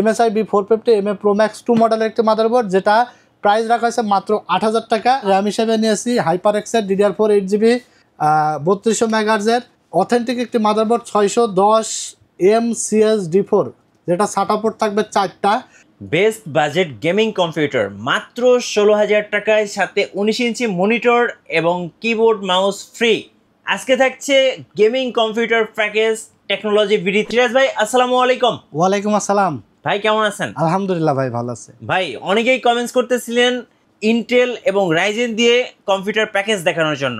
MSI B450 MA Pro Max 2 মডেলের একটি motherboard, যেটা প্রাইস রাখা হয়েছে মাত্র 8,000 টাকা। র্যাম হিসেবে নিয়েছি HyperX-এর DDR4 8GB 3200 মেগাহার্জের অথেন্টিক একটি মাদারবোর্ড 610 MCSD4, যেটা SATA পোর্ট থাকবে 4টা। বেস্ট বাজেট গেমিং কম্পিউটার মাত্র 16,000 টাকায়, সাথে 19 ইঞ্চি মনিটর এবং কিবোর্ড মাউস ফ্রি। আজকে থাকছে gaming computer package technology BD. Siraj ভাই আসসালামু আলাইকুম। ওয়ালাইকুম আসসালাম ভাই কেমন আছেন? আলহামদুলিল্লাহ ভাই, ভালো আছে। ভাই অনেকেই কমেন্টস করতেছিলেন ইন্টেল এবং রাইজেন দিয়ে কম্পিউটার প্যাকেজ দেখানোর জন্য।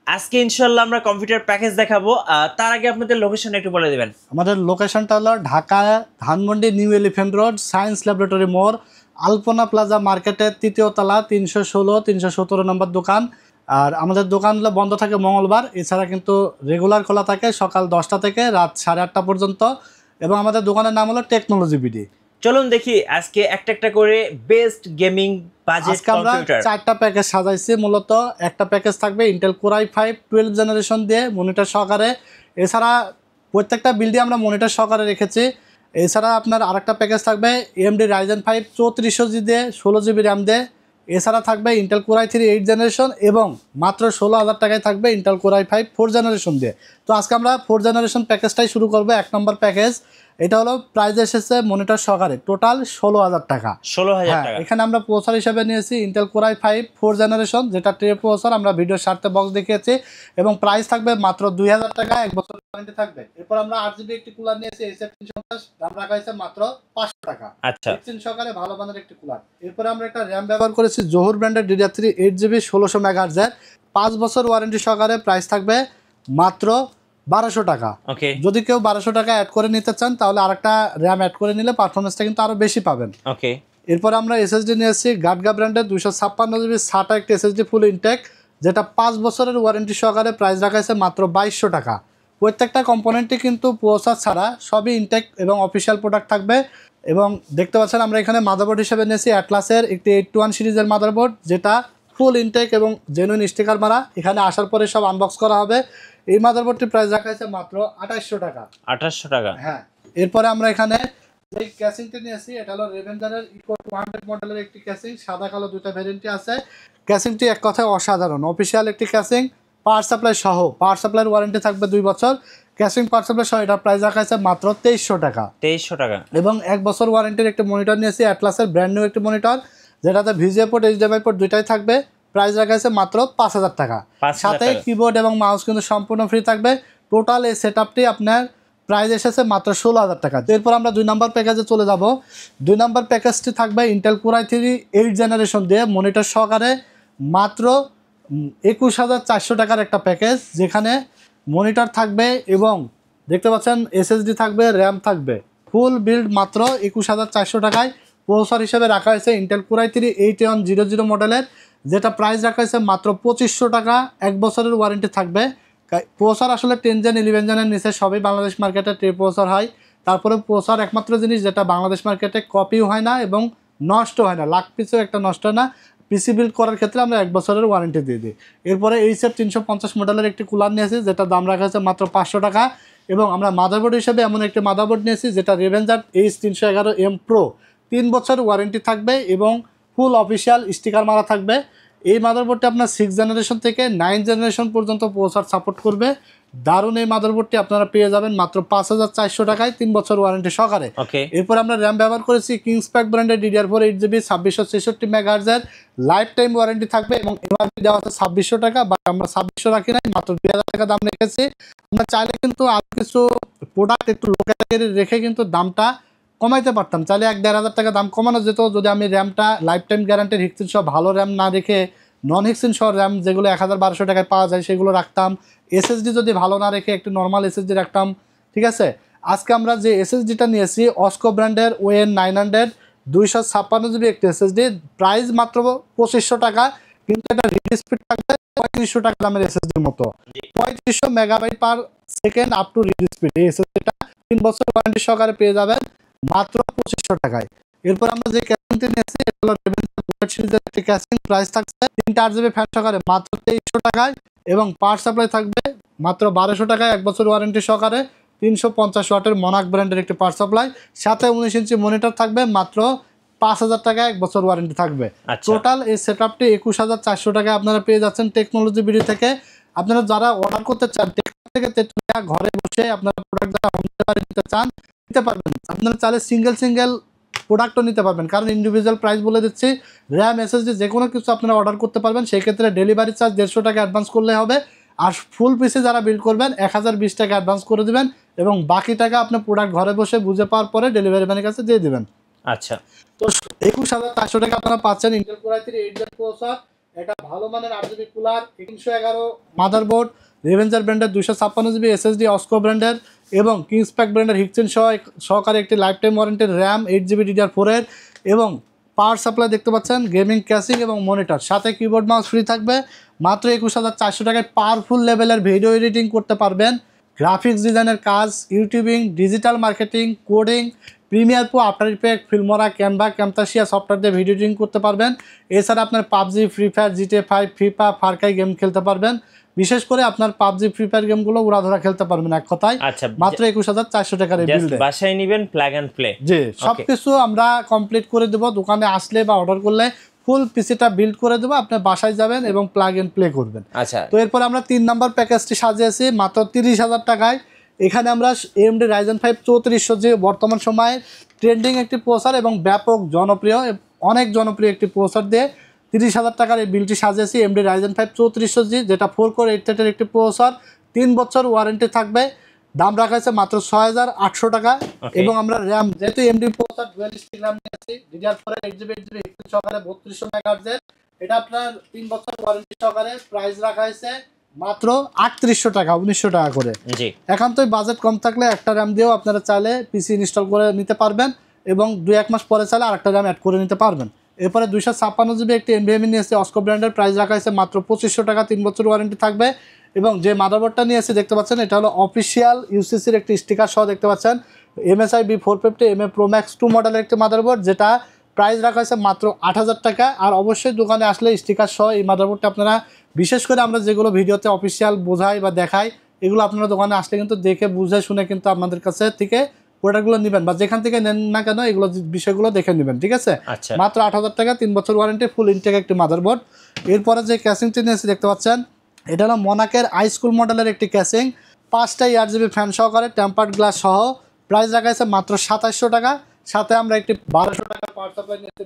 আজকে ইনশাল্লাহ আমরা কম্পিউটার প্যাকেজ দেখাবো। তার আগে আপনাদের লোকেশন একটু বলে দেবেন। আমাদের লোকেশনটা হলো Dhaka Dhanmondi new elephant road, science laboratory মোড়, আলপনা প্লাজা মার্কেটের 3য় তলা, 316-317 নম্বর দোকান। আর আমাদের দোকান হলো বন্ধ থাকে মঙ্গলবার, এছাড়া কিন্তু রেগুলার খোলা থাকে সকাল 10টা থেকে রাত 8:30 পর্যন্ত। এবং আমাদের দোকানের নাম হলো টেকনোলজি বিডি। চলুন দেখি আজকে একটা একটা করে বেস্ট গেমিং বাজেট কম্পিউটার। 4টা প্যাকেজ সাজাইছি। মূলত একটা প্যাকেজ থাকবে ইন্টেল কোর i5 12 জেনারেশন দিয়ে মনিটর সহকারে। এছাড়া প্রত্যেকটা বিল্ডে আমরা মনিটর সহকারে রেখেছি। এছাড়া আপনার আরেকটা প্যাকেজ থাকবে AMD Ryzen 5 3400G দিয়ে 16GB র্যাম দিয়ে। এছাড়া থাকবে ইন্টেল কোর i3 8 জেনারেশন এবং মাত্র 16,000 টাকায় থাকবে ইন্টেল কোর i5 4 জেনারেশন দিয়ে। তো আজকে আমরা 4 জেনারেশন প্যাকেজটাই শুরু করবো। 1 নম্বর প্যাকেজ, এটা হলো প্রাইস এসেছে মনিটর সহকারে টোটাল 16,000 টাকা। 16,000 টাকা। এখানে আমরা প্রসেসর হিসেবে নিয়েছি ইন্টেল কোর i5 4 জেনারেশন, যেটা ট্রে প্রসেসর। আমরা ভিডিওর স্বার্থে বক্স দেখিয়েছি এবং প্রাইস থাকবে মাত্র 2,000 টাকা, 1 বছর ওয়ারেন্টি থাকবে। এরপর আমরা 8GB একটি কুলার নিয়েছি SF350, দাম রাখা হয়েছে মাত্র 500 টাকা। আচ্ছা, এক্সচেঞ্জ সহকারে ভালো মানের একটি কুলার। এরপর আমরা একটা র্যাম ব্যবহার করেছি জোহর ব্র্যান্ডের DDR3 8GB 1600 মেগাহার্জের 5 বছর ওয়ারেন্টি সহকারে। প্রাইস থাকবে মাত্র 1200 টাকা। ওকে, যদি কেউ 1200 টাকা অ্যাড করে নিতে চান তাহলে আরেকটা র্যাম অ্যাড করে নিলে পারফরমেন্সটা কিন্তু আরো বেশি পাবেন। ওকে। এরপর আমরা SSD নিয়ে এসেছি গাটগা ব্র্যান্ডের 256GB SATA একটি SSD ফুল ইনটেক, যেটা 5 বছরের ওয়ারেন্টি সহকারে। প্রাইস রাখা হয়েছে মাত্র 2200 টাকা। প্রত্যেকটা কম্পোনেন্টই কিন্তু প্রসেসর ছাড়া সবই ইনটেক এবং অফিসিয়াল প্রোডাক্ট থাকবে। এবং দেখতে পাচ্ছেন আমরা এখানে মাদারবোর্ড হিসেবে নিয়েছি অ্যাটলাসের একটি 821 সিরিজের মাদারবোর্ড, যেটা ফুল ইনটেক এবং জেনুইন স্টিকার মারা। এখানে আসার পরে সব আনবক্স করা হবে। এই মাদারবোর্ডটির প্রাইস রাখা হয়েছে মাত্র 2800 টাকা। 2800 টাকা। হ্যাঁ, এরপরে আমরা এখানে এই ক্যাসিংটি নিয়েছি। এটা হলো রেভেঞ্জারের ইকো 200 মডেলের একটি ক্যাসিং, সাদা কালো দুটো ভ্যারিয়েন্টই আছে। ক্যাসিংটি এক কথায় অসাধারণ, অফিসিয়াল একটি ক্যাসিং, পাওয়ার সাপ্লাই সহ। পাওয়ার সাপ্লাইয়ের ওয়ারেন্টি থাকবে 2 বছর। ক্যাসিং পাওয়ার সাপ্লাই সহ এটার প্রাইস রাখা আছে মাত্র 2300 টাকা। 2300 টাকা। এবং 1 বছর ওয়ারেন্টির একটি মনিটর নিয়েছি অ্যাটলাসের ব্র্যান্ড নিউ একটি মনিটর, যেটাতে VGA পোর্ট HDMI পোর্ট দুইটাই থাকবে। প্রাইস রাখা আছে মাত্র 5,000 টাকা। সাথে কিবোর্ড এবং মাউস কিন্তু সম্পূর্ণ ফ্রি থাকবে। টোটাল এই সেটআপটি আপনার প্রাইস এসেছে মাত্র 16,000 টাকা। এরপর আমরা 2 নম্বর প্যাকেজে চলে যাব। 2 নম্বর প্যাকেজটি থাকবে ইন্টেল কোর i3 8 জেনারেশন দিয়ে মনিটর সহকারে মাত্র 21,400 টাকার একটা প্যাকেজ, যেখানে মনিটর থাকবে এবং দেখতে পাচ্ছেন SSD থাকবে, র্যাম থাকবে। ফুল বিল্ড মাত্র 21,400 টাকায়। প্রসেসর হিসেবে রাখা হয়েছে ইন্টেল কোর i3 8100 মডেলের, যেটা প্রাইস রাখা হয়েছে মাত্র 2500 টাকা। 1 বছরের ওয়ারেন্টি থাকবে। প্রসেসর আসলে 10 জেন 11 জেনের নিচে সবই বাংলাদেশ মার্কেটে ট্রে প্রসেসর হয়। তারপরে প্রসেসর একমাত্র জিনিস যেটা বাংলাদেশ মার্কেটে কপিও হয় না এবং নষ্ট হয় না, লাখ পিছু একটা নষ্ট হয় না। পিসি বিল্ড করার ক্ষেত্রে আমরা 1 বছরের ওয়ারেন্টি দিয়ে দিই। এরপরে HF350 মডেলের একটি কুলার নিয়েছি, যেটা দাম রাখা হয়েছে মাত্র 500 টাকা। এবং আমরা মাদারবোর্ড হিসেবে এমন একটি মাদারবোর্ড নিয়েছি, যেটা রেভেঞ্জার H311M Pro 3 বছর ওয়ারেন্টি থাকবে এবং ফুল অফিসিয়াল স্টিকার মারা থাকবে। এই মাদারবোর্ডটি আপনার 6 জেনারেশন থেকে 9 জেনারেশন পর্যন্ত প্রসেসর সাপোর্ট করবে। দারুণ এই মাদারবোর্ডটি আপনারা পেয়ে যাবেন মাত্র 5,400 টাকায় 3 বছর ওয়ারেন্টি সহকারে। এরপর আমরা র্যাম ব্যবহার করেছি কিংসপ্যাক ব্র্যান্ডের DDR4 8GB 2663 মেগাহার্জের, life time warranty থাকবে এবং এমআরপি দেওয়া আছে 2600 টাকা, বাট আমরা 2600 রাখি নাই, মাত্র 2,000 টাকা দাম রেখেছি। আমরা চাইলে কিন্তু আর কিছু প্রোডাক্ট একটু লো ক্যাটাগরি রেখে কিন্তু দামটা কমাইতে পারতাম। চাইলে 1-1,500 টাকা দাম কমানো যেত যদি আমি র্যামটা লাইফ টাইম গ্যারান্টির হিক্সিন সহ ভালো র্যাম না রেখে নন হিক্সিন সহ র্যাম যেগুলো 1,1200 টাকায় পাওয়া যায় সেগুলো রাখতাম। SSD যদি ভালো না রেখে একটু নর্মাল SSD রাখতাম। ঠিক আছে, আজকে আমরা যে SSDটা নিয়েছি অস্কো ব্র্যান্ডের ON900 256GB একটি SSD, প্রাইস মাত্র 2500 টাকা, কিন্তু এটা রিড স্পিড থাকবে 3500 টাকা দামের SSDর মতো। 3500 megabyte per second up to read speed. এই SSDটা 3 বছর ওয়ারেন্টি সহকারে পেয়ে যাবেন মাত্র 2500 টাকায়। এরপর আমরা যে ক্যাসিংটি নিয়েছি এটা হলো রেভেঞ্জার বুলেট সিরিজের একটি ক্যাসিং, প্রাইস থাকছে 3টা 8GB ফ্যান সহকারে মাত্র 2300 টাকায় এবং পাওয়ার সাপ্লাই থাকবে মাত্র 1200 টাকায় 1 বছর ওয়ারেন্টি সহকারে। 350 ওয়াটের মনাক ব্র্যান্ডের একটি পাওয়ার সাপ্লাই, সাথে 19 ইঞ্চি মনিটর থাকবে, মাত্র 5000 টাকা 1 বছর ওয়ারেন্টি থাকবে। টোটাল এই সেটআপটি 21400 টাকায় আপনারা পেয়ে যাচ্ছেন টেকনোলজি বিডি থেকে। আপনারা যারা অর্ডার করতে চান থেকে তেতুলিয়া ঘরে বসে আপনারা প্রোডাক্ট যারা হোম ডেলিভারি নিতে চান নিতে পারবেন। আপনারা চাইলে সিঙ্গেল প্রোডাক্টও নিতে পারবেন, কারণ ইন্ডিভিজুয়াল প্রাইস বলে দিচ্ছি। র্যাম এসএসডি যে কোনো কিছু আপনারা অর্ডার করতে পারবেন, সেই ক্ষেত্রে ডেলিভারি চার্জ 150 টাকা অ্যাডভান্স করলে হবে। আর ফুল পিসে যারা বিল করবেন 1020 টাকা অ্যাডভান্স করে দিবেন, এবং বাকি টাকা আপনি প্রোডাক্ট ঘরে বসে বুঝে পাওয়ার পরে ডেলিভারি ম্যানের কাছে দিয়ে দিবেন। আচ্ছা, তো 21400 টাকা আপনারা পাচ্ছেন ইন্টেল কোর i3 8 প্রসেসর, এটা ভালো মানের 8GB কুলার, 311 মাদারবোর্ড, রেভেঞ্জার ব্র্যান্ডের 256GB এসএসডি, অস্কো ব্র্যান্ডের এবং কিংসপ্যাক ব্র্যান্ডের হিকচেন সহকারে একটি life time ওয়ারেন্টির RAM 8GB DDR4 এর, এবং পাওয়ার সাপ্লাই দেখতে পাচ্ছেন, গেমিং ক্যাসিং এবং মনিটর, সাথে কিবোর্ড মাউস ফ্রি থাকবে। মাত্র 21400 টাকায় পাওয়ারফুল লেভেলের ভিডিও এডিটিং করতে পারবেন, গ্রাফিক্স ডিজাইনের কাজ, YouTubing, digital marketing, coding, Premiere Pro, after effect, Filmora, Canva, ক্যামতাসিয়া software দিয়ে ভিডিও এডিটিং করতে পারবেন। এছাড়া আপনার PUBG, free fire, GTA 5, FIFA, ফারকাই game খেলতে পারবেন। বিশেষ করে আপনার পাবজি, ফ্রি ফায়ার গেমগুলো উড়াধরা খেলতে পারবেন এক কথায়। আচ্ছা, মাত্র 21400 টাকার এই বিল বাসায় নেবেন প্লাগ এন্ড প্লে। জি, সবকিছু আমরা কমপ্লিট করে দেব। দোকানে আসলে বা অর্ডার করলে ফুল পিসিটা বিল্ড করে দেবো, আপনি বাসায় যাবেন এবং প্লাগ এন্ড প্লে করবেন। আচ্ছা, তো এরপর আমরা 3 নাম্বার প্যাকেজটি সাজিয়েছি মাত্র 30,000 টাকায়। এখানে আমরা AMD Ryzen 5 3400 যে বর্তমান সময়ে ট্রেন্ডিং একটি প্রসেসর এবং ব্যাপক জনপ্রিয়, অনেক জনপ্রিয় একটি প্রসেসর দিয়ে 30,000 টাকার এই বিলটি সাজিয়েছি। AMD Ryzen 5 3400G, যেটা 4 কোর 8 থ্রেডের একটি প্রসেসর, 3 বছর ওয়ারেন্টি থাকবে। দাম রাখা হয়েছে মাত্র 6800 টাকা। এবং আমরা র্যাম, যেহেতু AMD processor dual stick RAM নিয়েছি, DDR4 এর 8GB সহকারে 3200 মেগাহার্টজের, এটা আপনার 3 বছর ওয়ারেন্টি সহকারে। প্রাইস রাখা হয়েছে মাত্র 3800 টাকা, 1900 টাকা করে। একান্তই বাজেট কম থাকলে একটা র্যাম দিয়েও আপনারা চাইলে পিসি ইনস্টল করে নিতে পারবেন, এবং 2-1 মাস পরে চাইলে আরেকটা র্যাম অ্যাড করে নিতে পারবেন। এরপরে 256GB একটি NVMe নিয়েছে অস্কো ব্র্যান্ডের, প্রাইস রাখা হয়েছে মাত্র 2500 টাকা, 3 বছর ওয়ারেন্টি থাকবে। এবং যে মাদারবোর্ডটা নিয়েছে দেখতে পাচ্ছেন, এটা হলো অফিসিয়াল ইউসিসির একটি স্টিকার সহ দেখতে পাচ্ছেন, MSI B450 MA Pro Max 2 মডেলের একটি মাদারবোর্ড, যেটা প্রাইস রাখা হয়েছে মাত্র 8000 টাকা। আর অবশ্যই দোকানে আসলে স্টিকার সহ এই মাদারবোর্ডটা আপনারা, বিশেষ করে আমরা যেগুলো ভিডিওতে অফিসিয়াল বোঝাই বা দেখাই, এগুলো আপনারা দোকানে আসলে কিন্তু দেখে বুঝে শুনে কিন্তু আপনাদের কাছে থেকে প্রোডাক্টগুলো নেবেন, বা যেখান থেকে নেন না কেন এগুলো বিষয়গুলো দেখে নেবেন, ঠিক আছে? মাত্র 8000 টাকা, 3 বছর ওয়ারেন্টি, ফুল ইনটেক একটি মাদারবোর্ড। এরপরে যে ক্যাসিংটি নিয়েছি দেখতে পাচ্ছেন, এটা হলো মনাকের হাইস্কুল মডেলের একটি ক্যাসিং, 5টা 8GB ফ্যান সহকারে, টেম্পার্ড গ্লাস সহ, প্রাইস রাখা হয়েছে মাত্র 2700 টাকা। সাথে আমরা একটি 1200 টাকা পাওয়ার সাপ্লাই নিয়েছি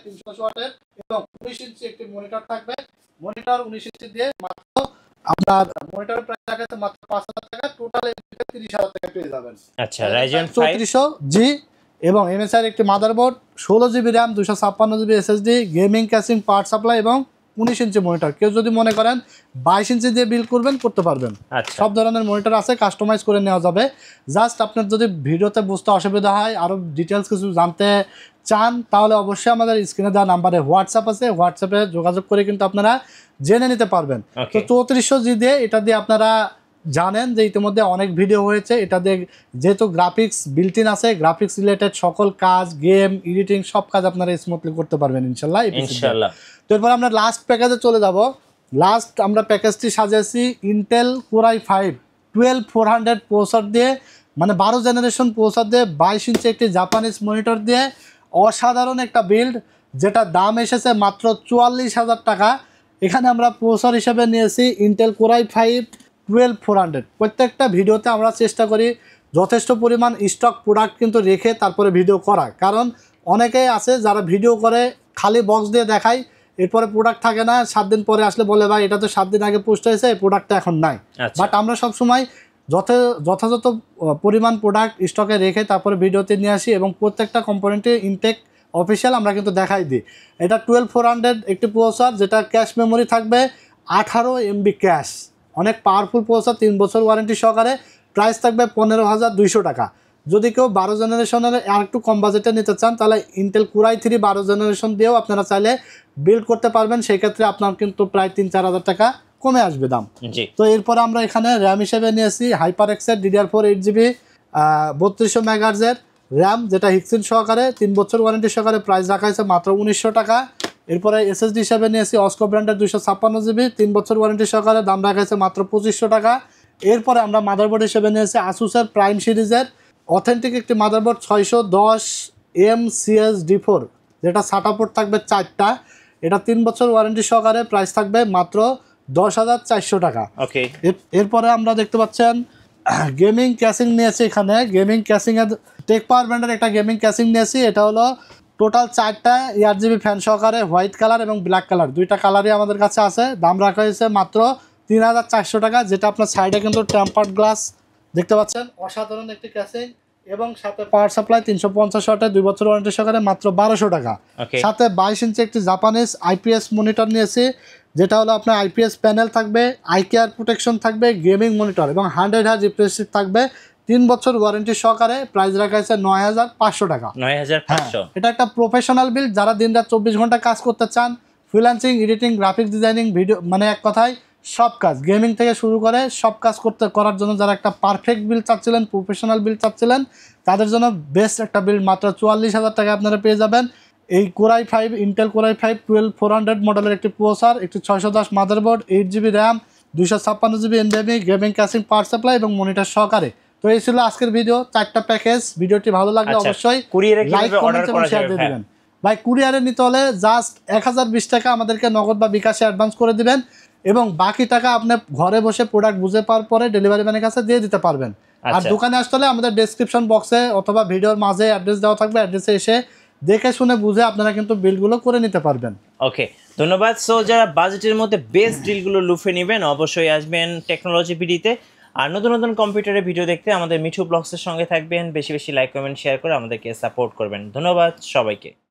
300 ওয়াটের, এবং 19 ইঞ্চি একটি মনিটর থাকবে। মনিটর 19 ইঞ্চি দিয়ে মাত্র আপনার মনিটরের প্রাইস রাখা হয়েছে মাত্র 5000 টাকা। টোটাল 30,000 টাকা পেয়ে যাবেন। আচ্ছা, Ryzen 3400G এবং MSI এর একটি motherboard, 16GB RAM, 256GB SSD, gaming casing, power supply এবং 19 ইঞ্চি মনিটর। কেউ যদি মনে করেন 22 ইঞ্চি দিয়ে বিল করবেন, করতে পারবেন। সব ধরনের মনিটর আছে, কাস্টমাইজ করে নেওয়া যাবে। জাস্ট আপনার যদি ভিডিওতে বুঝতে অসুবিধা হয়, আরও ডিটেলস কিছু জানতে চান, তাহলে অবশ্যই আমাদের স্ক্রিনে দেওয়া নাম্বারে হোয়াটসঅ্যাপ আছে, হোয়াটসঅ্যাপে যোগাযোগ করে কিন্তু আপনারা জেনে নিতে পারবেন। তো 3400G দিয়ে, এটা দিয়ে আপনারা জানেন যে ইতিমধ্যে অনেক ভিডিও হয়েছে, এটা দিয়ে যেহেতু গ্রাফিক্স বিল্ট ইন আছে, গ্রাফিক্স রিলেটেড সকল কাজ, গেম, এডিটিং সব কাজ আপনারা স্মুথলি করতে পারবেন ইনশাল্লাহ। তো এরপর আমরা লাস্ট প্যাকেজে চলে যাব। লাস্ট আমরা প্যাকেজটি সাজিয়েছি ইন্টেল কোর i5 12400 প্রসেসর দিয়ে, মানে 12 জেনারেশন প্রসেসর দিয়ে, 22 ইঞ্চি একটি জাপানিজ মনিটর দিয়ে, অসাধারণ একটা বিল্ড, যেটা দাম এসেছে মাত্র 44,000 টাকা। এখানে আমরা প্রসেসর হিসেবে নিয়েছি ইন্টেল কোর i5 12400। প্রত্যেকটা ভিডিওতে আমরা চেষ্টা করি যথেষ্ট পরিমাণ স্টক প্রোডাক্ট কিন্তু রেখে তারপরে ভিডিও করা, কারণ অনেকেই আছে যারা ভিডিও করে খালি বক্স দিয়ে দেখায়, এরপরে প্রোডাক্ট থাকে না, 7 দিন পরে আসলে বলে ভাই এটা তো 7 দিন আগে পোস্ট হয়েছে, এই প্রোডাক্টটা এখন নাই। বাট আমরা সবসময় যথাযথ পরিমাণ প্রোডাক্ট স্টকে রেখে তারপরে ভিডিওতে নিয়ে আসি, এবং প্রত্যেকটা কম্পোনেন্টে ইনটেক অফিসিয়াল আমরা কিন্তু দেখাই দিই। এটা 12400 একটি প্রসেসর, যেটা ক্যাশ মেমোরি থাকবে 18 MB ক্যাশ, অনেক পাওয়ারফুল প্রসেসর, 3 বছর ওয়ারেন্টি সহকারে। প্রাইস থাকবে 15,200 টাকা। যদি কেউ 12 জেনারেশনের আর একটু কম বাজেটে নিতে চান, তাহলে ইন্টেল কোর i3 12 জেনারেশন দিয়েও আপনারা চাইলে বিল্ড করতে পারবেন, সেই ক্ষেত্রে আপনার কিন্তু প্রায় 3-4 হাজার টাকা কমে আসবে দাম। তো এরপরে আমরা এখানে র্যাম হিসেবে নিয়েছি HyperX-এর DDR4 8GB 3200 মেগাহার্টজের র্যাম, যেটা হিক্সিন সহকারে, 3 বছর ওয়ারেন্টি সহকারে। প্রাইস রাখা হয়েছে মাত্র 1900 টাকা। এরপরে SSD হিসেবে নিয়েছি অস্কো ব্র্যান্ডের 256GB 3 বছর ওয়ারেন্টি সহকারে, দাম রাখা হয়েছে মাত্র 2500 টাকা। এরপরে আমরা মাদারবোর্ড হিসেবে নিয়েছি আসুসের প্রাইম সিরিজের অথেন্টিক একটি মাদারবোর্ড 610 MCS-D4, যেটা SATA পোর্ট থাকবে 4টা। এটা 3 বছর ওয়ারেন্টি সহকারে, প্রাইস থাকবে মাত্র 10,400 টাকা। ওকে, এরপরে আমরা দেখতে পাচ্ছেন গেমিং ক্যাসিং নিয়েছি। এখানে গেমিং ক্যাসিংয়ের টেক পাওয়ার ব্র্যান্ডের একটা গেমিং ক্যাসিং নিয়েছি। এটা হলো টোটাল 4টা RGB ফ্যান সহকারে, হোয়াইট কালার এবং ব্ল্যাক কালার, দুইটা কালারই আমাদের কাছে আছে। দাম রাখা হয়েছে মাত্র 3,400 টাকা, যেটা আপনার সাইডে কিন্তু টেম্পার্ড গ্লাস দেখতে পাচ্ছেন। অসাধারণ একটি ক্যাসিং এবং সাথে পাওয়ার সাপ্লাই 350 ওয়াটের, 2 বছর ওয়ারেন্টি সহকারে, মাত্র 1200 টাকা। সাথে 22 ইঞ্চি একটি জাপানিজ IPS মনিটর নিয়েছি, যেটা হলো আপনার IPS প্যানেল থাকবে, আই কেয়ার প্রোটেকশন থাকবে, গেমিং মনিটর এবং 100 হার্জ রিফ্রেশ রেট থাকবে, 3 বছর ওয়ারেন্টি সহকারে। প্রাইস রাখা হয়েছে 9,500 টাকা। 9,500। এটা একটা প্রফেশনাল বিল্ড, যারা দিনরাত 24 ঘন্টা কাজ করতে চান, freelancing, editing, graphics designing, video, মানে এক কথায় সব কাজ, গেমিং থেকে শুরু করে সব কাজ করার জন্য যারা একটা পারফেক্ট বিল্ড চাচ্ছিলেন, প্রফেশনাল বিল্ড চাচ্ছিলেন, তাদের জন্য বেস্ট একটা বিল্ড মাত্র 44,000 টাকা আপনারা পেয়ে যাবেন। এই Core i5, Intel Core i5 12400 মডেলের একটি প্রসেসর, একটি 610 motherboard, 8GB RAM, 256GB NVMe, gaming casing, power supply এবং মনিটর সহকারে। তো এই ছিল আজকের ভিডিও, 4টা প্যাকেজ। ভিডিওটি ভালো লাগলে অবশ্যই লাইক, কমেন্ট এবং শেয়ার দিয়ে দিবেন। ভাই, কুরিয়ারে নিতে হলে জাস্ট 1020 টাকা আমাদেরকে নগদ বা বিকাশে অ্যাডভান্স করে দিবেন এবং বাকি টাকা আপনি ঘরে বসে প্রোডাক্ট বুঝে পাওয়ার পরে ডেলিভারি ম্যানের কাছে দিয়ে দিতে পারবেন। আর দোকানে আসতে হলে আমাদের ডেসক্রিপশন বক্সে অথবা ভিডিওর মাঝে অ্যাড্রেস দেওয়া থাকবে, অ্যাড্রেসে এসে দেখে শুনে বুঝে আপনারা কিন্তু বিলগুলো করে নিতে পারবেন। ওকে, ধন্যবাদ। সো যারা বাজেটের মধ্যে বেস্ট ডিলগুলো লুফে নেবেন, অবশ্যই আসবেন টেকনোলজি ভিডিওতে। আর নতুন নতুন কম্পিউটারের ভিডিও দেখতে আমাদের মিঠু ব্লগসের সঙ্গে থাকবেন। বেশি বেশি লাইক, কমেন্ট, শেয়ার করে আমাদেরকে সাপোর্ট করবেন। ধন্যবাদ সবাইকে।